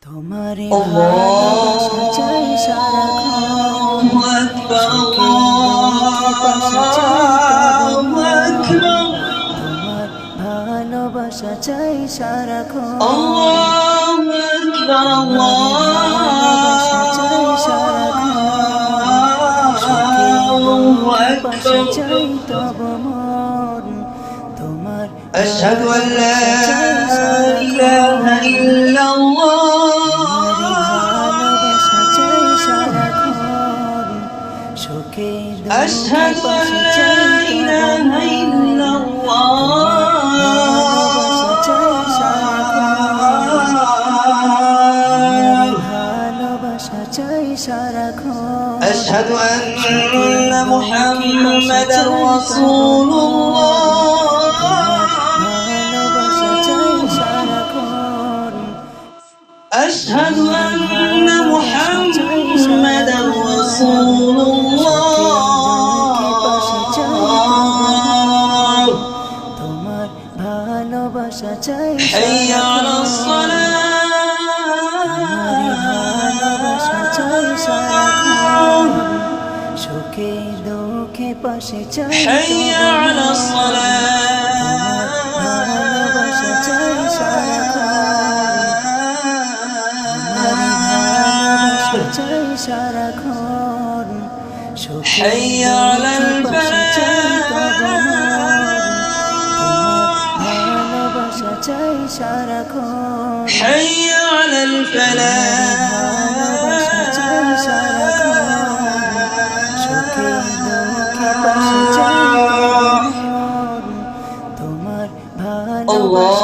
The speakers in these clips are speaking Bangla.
তোমারে ভালোবাসা চাই সারাক্ষণ, সুখে দুঃখে পাশে চাই তব মন। তোমার ভালোবাসা চাই সারাক্ষণ, তোমারে ভালোবাসা চাই সারাক্ষণ, সুখে দুঃখে পাশে চাই তব মন। তোমার আশহাদু আল্লা ইলাহা ইল্লাল্লাহ أشهد أن لا إله إلا الله أشهد أن محمدا رسول الله أشهد أن محمدا رسول الله حي على الصلاة حي على الصلاة حي على الفلاح حي على الفلاح الله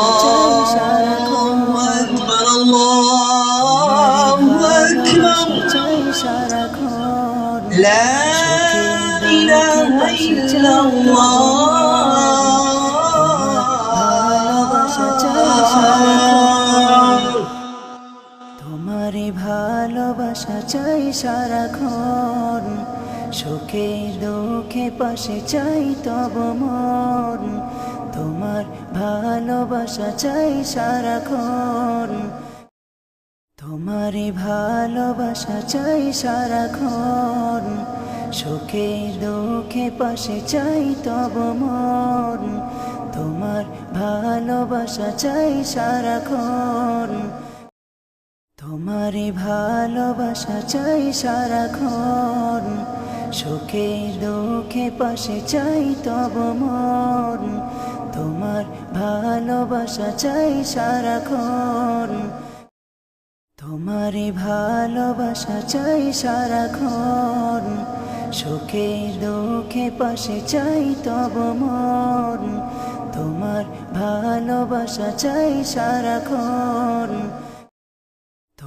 أكبر الله أكبر لا إله إلا তোমারে ভালোবাসা চাই সারাক্ষণ, সুখে দুঃখে পাশে চাই তব মন। তোমার ভালোবাসা চাই সারাক্ষণ, তোমারে ভালোবাসা চাই সারাক্ষণ, সুখে দুঃখে পাশে চাই তব মন। তোমার ভালোবাসা চাই সারাক্ষণ, তোমারে ভালোবাসা চাই সারাক্ষণ, সুখে দুঃখে পাশে চাই তব মন। তোমার ভালোবাসা চাই সারাক্ষণ, তোমারে ভালোবাসা চাই সারাক্ষণ, সুখে দুঃখে পাশে চাই তব মন। তোমার ভালোবাসা চাই সারাক্ষণ,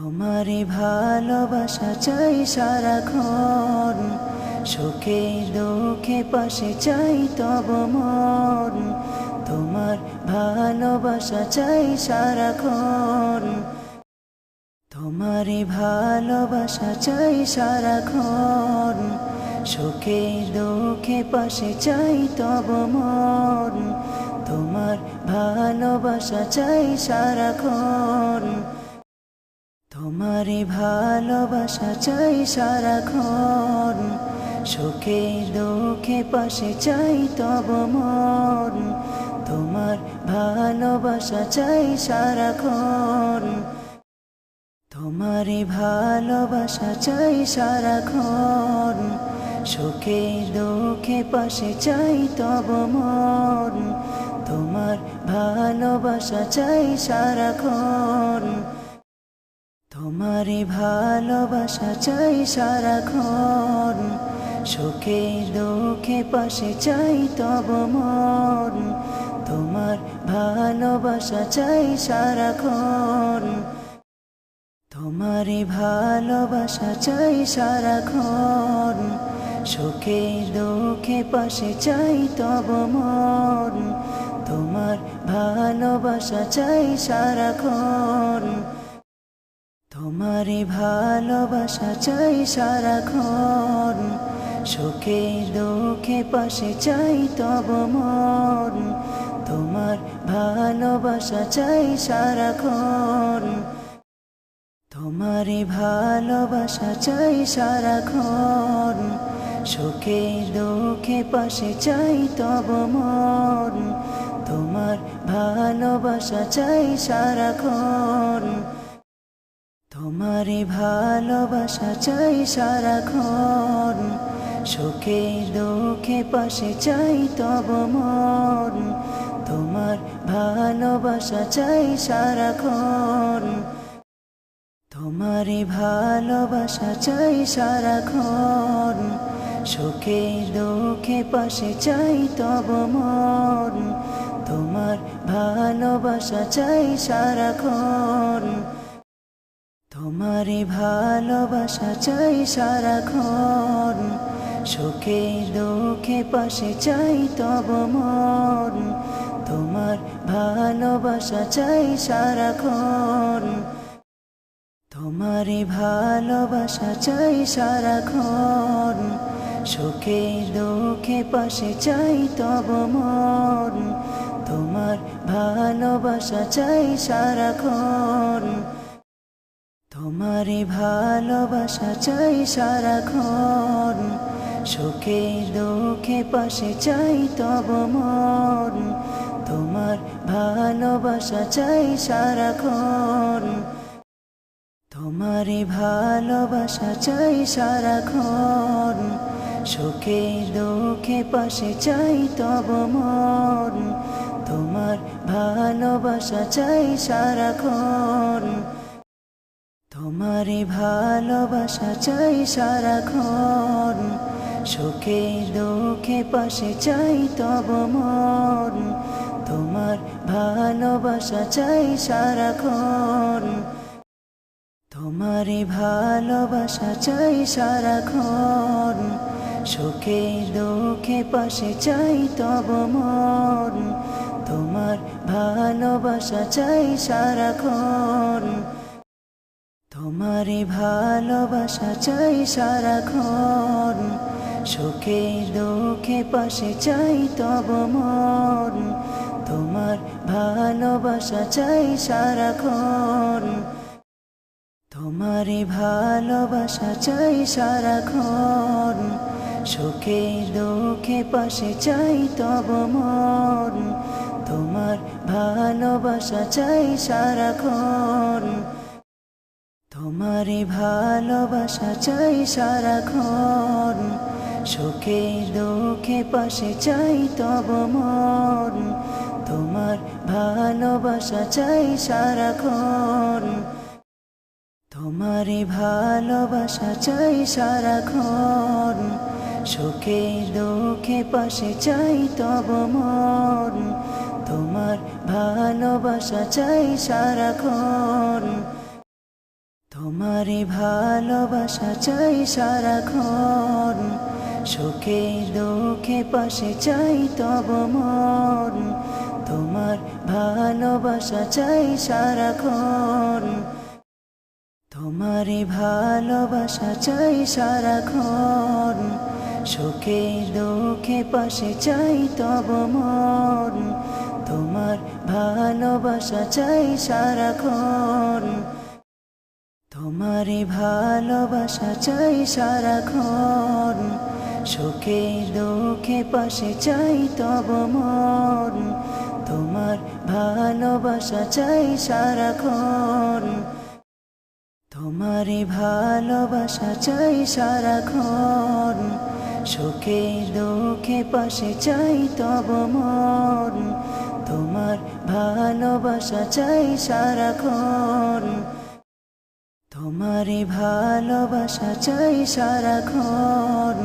তোমারে ভালোবাসা চাই সারাক্ষণ, সুখে দুঃখে পাশে চাই তব মন। তোমার ভালোবাসা চাই সারাক্ষণ, তোমারে ভালোবাসা চাই সারাক্ষণ, সুখে দুঃখে পাশে চাই তব মন। তোমার ভালোবাসা চাই সারাক্ষণ, তোমারে ভালোবাসা চাই সারাক্ষণ, সুখে দুঃখে পাশে চাই তব মন। তোমার ভালোবাসা চাই সারাক্ষণ, তোমারে ভালোবাসা চাই সারাক্ষণ, সুখে দুঃখে পাশে চাই তব মন। তোমার ভালোবাসা চাই সারাক্ষণ, তোমারে ভালোবাসা চাই সারাক্ষণ, সুখে দুঃখে পাশে চাই তব মন। তোমার ভালোবাসা চাই সারাক্ষণ, তোমারে ভালোবাসা চাই সারাক্ষণ, সুখে দুঃখে পাশে চাই তব মন। তোমার ভালোবাসা চাই সারাক্ষণ, তোমারে ভালোবাসা চাই সারাক্ষণ, সুখে দুঃখে পাশে চাই তব মন। তোমার ভালোবাসা চাই সারাক্ষণ, তোমারই ভালোবাসা চাই সারাক্ষণ, সুখে দুঃখে পাশে চাই তব মন। তোমার ভালোবাসা চাই সারাক্ষণ, তোমারই ভালোবাসা চাই সারাক্ষণ, সুখে দুঃখে পাশে চাই তব মন। তোমার ভালোবাসা চাই সারাক্ষণ, তোমারই ভালোবাসা চাই সারাক্ষণ, সুখে দুঃখে পাশে চাই তব মন। তোমার ভালোবাসা চাই সারাক্ষণ, তোমারই ভালোবাসা চাই সারাক্ষণ, সুখে দুঃখে পাশে চাই তব মন। তোমার ভালোবাসা চাই সারাক্ষণ, তোমারই ভালোবাসা চাই সারাক্ষণ, সুখে দুঃখে পাশে চাই তব মন। তোমার ভালোবাসা চাই সারাক্ষণ, তোমারই ভালোবাসা চাই সারাক্ষণ, সুখে দুঃখে পাশে চাই তব মন। তোমার ভালোবাসা চাই সারাক্ষণ, তোমারই ভালোবাসা চাই সারাক্ষণ, সুখে দুঃখে পাশে চাই তব মন। তোমার ভালোবাসা চাই সারাক্ষণ, তোমারই ভালোবাসা চাই সারাক্ষণ, সুখে দুঃখে পাশে চাই তব মন। তোমার ভালোবাসা চাই সারাক্ষণ, তোমারই ভালোবাসা চাই সারাক্ষণ, সুখে দুঃখে পাশে চাই তব মন। তোমার ভালোবাসা চাই সারাক্ষণ, তোমারই ভালোবাসা চাই সারাক্ষণ, সুখে দুঃখে পাশে চাই তব মন। তোমার ভালোবাসা চাই সারাক্ষণ, তোমারই ভালোবাসা চাই সারাক্ষণ, সুখে দুঃখে পাশে চাই তব মন। তোমার ভালোবাসা চাই সারাক্ষণ, তোমারই ভালোবাসা চাই সারাক্ষণ, সুখে দুঃখে পাশে চাই তব মন। তোমার ভালোবাসা চাই সারাক্ষণ, তোমারই ভালোবাসা চাই সারাক্ষণ, সুখে দুঃখে পাশে চাই তব মন। তোমার ভালোবাসা চাই সারাক্ষণ, তোমারই ভালোবাসা চাই সারাক্ষণ, সুখে দুঃখে পাশে চাই তব মন। তোমার ভালোবাসা চাই সারাক্ষণ, তোমারই ভালোবাসা চাই সারাক্ষণ, সুখে দুঃখে পাশে চাই তব মন। তোমার ভালোবাসা চাই সারাক্ষণ, তোমারই ভালোবাসা চাই সারাক্ষণ, সুখে দুঃখে পাশে চাই তব মন। তোমার ভালোবাসা চাই সারাক্ষণ, তোমারই ভালোবাসা চাই সারাক্ষণ, সুখে দুঃখে পাশে চাই তব মন। তোমার ভালোবাসা চাই সারাক্ষণ, তোমারই ভালোবাসা চাই সারাক্ষণ,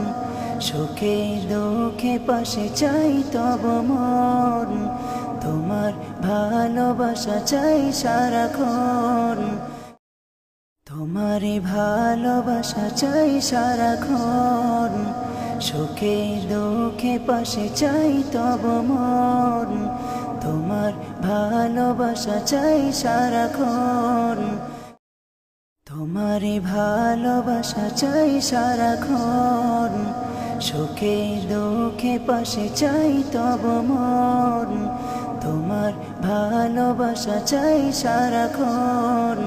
সুখে দুঃখে পাশে চাই তব মন। তোমার ভালোবাসা চাই সারাক্ষণ, তোমারই ভালোবাসা চাই সারাক্ষণ, সুখে দুঃখে পাশে চাই তব মন। তোমার ভালোবাসা চাই সারাক্ষণ, তোমারই ভালোবাসা চাই সারাক্ষণ, সুখে দুঃখে পাশে চাই তব মন। তোমার ভালোবাসা চাই সারাক্ষণ।